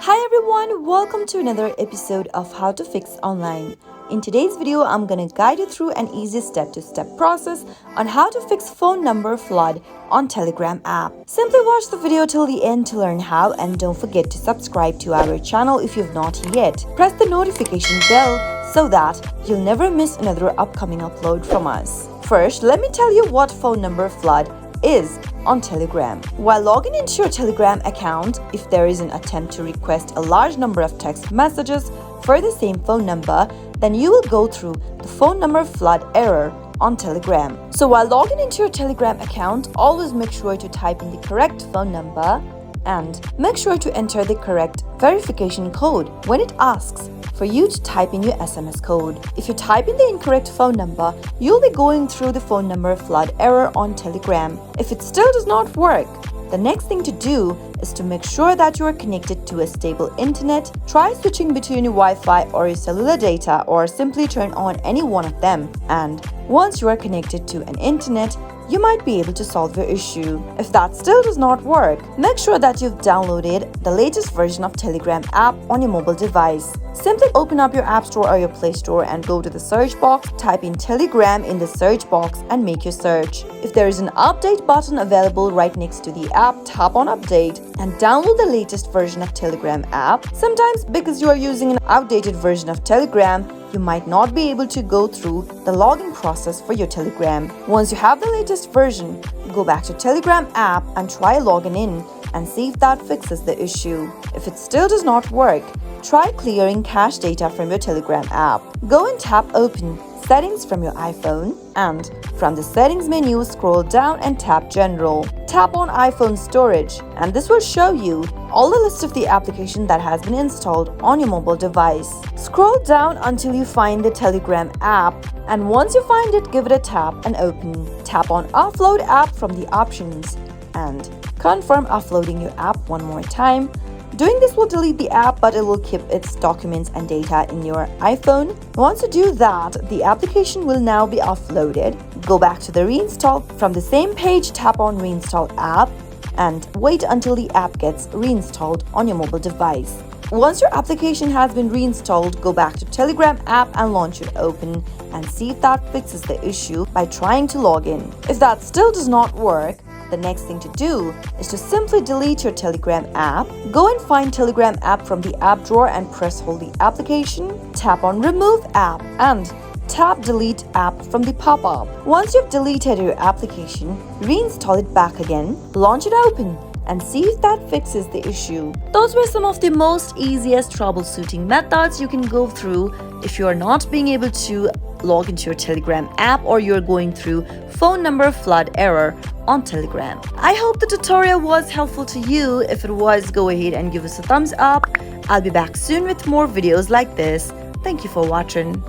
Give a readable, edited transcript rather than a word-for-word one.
Hi everyone, welcome to another episode of How to Fix Online. In today's video, I'm gonna guide you through an easy step-to-step process on how to fix phone number flood on Telegram app. Simply watch the video till the end to learn how, and don't forget to subscribe to our channel if you've not yet. Press the notification bell so that you'll never miss another upcoming upload from us. First, let me tell you what phone number flood is on Telegram. While logging into your Telegram account, if there is an attempt to request a large number of text messages for the same phone number, then you will go through the phone number flood error on Telegram. So while logging into your Telegram account, always make sure to type in the correct phone number and make sure to enter the correct verification code when it asks for you to type in your SMS code. If you type in the incorrect phone number, you'll be going through the phone number flood error on Telegram. If it still does not work, the next thing to do is to make sure that you are connected to a stable internet. Try switching between your Wi-Fi or your cellular data, or simply turn on any one of them. And once you are connected to an internet, you might be able to solve your issue. If that still does not work, make sure that you've downloaded the latest version of Telegram app on your mobile device. Simply open up your App Store or your Play Store and go to the search box, type in Telegram in the search box and make your search. If there is an update button available right next to the app, tap on update and download the latest version of Telegram app. Sometimes because you are using an outdated version of Telegram, you might not be able to go through the login process for your Telegram. Once you have the latest version, go back to Telegram app and try logging in and see if that fixes the issue. If it still does not work, try clearing cache data from your Telegram app. Go and tap Open Settings from your iPhone, and from the Settings menu, scroll down and tap General. Tap on iPhone Storage, and this will show you all the list of the application that has been installed on your mobile device. Scroll down until you find the Telegram app, and once you find it, give it a tap and open. Tap on Offload App from the options and confirm uploading your app one more time. Doing this will delete the app, but it will keep its documents and data in your iPhone. Once you do that, the application will now be offloaded. Go back to the reinstall. From the same page, tap on Reinstall App and wait until the app gets reinstalled on your mobile device. Once your application has been reinstalled, go back to Telegram app and launch it open and see if that fixes the issue by trying to log in. If that still does not work, the next thing to do is to simply delete your Telegram app. Go and find Telegram app from the app drawer and press hold the application. Tap on Remove App and tap Delete App from the pop-up. Once you've deleted your application, reinstall it back again, launch it open, and see if that fixes the issue. Those were some of the most easiest troubleshooting methods you can go through if you are not being able to log into your Telegram app or you're going through phone number flood error on Telegram. I hope the tutorial was helpful to you. If it was, go ahead and give us a thumbs up. I'll be back soon with more videos like this. Thank you for watching.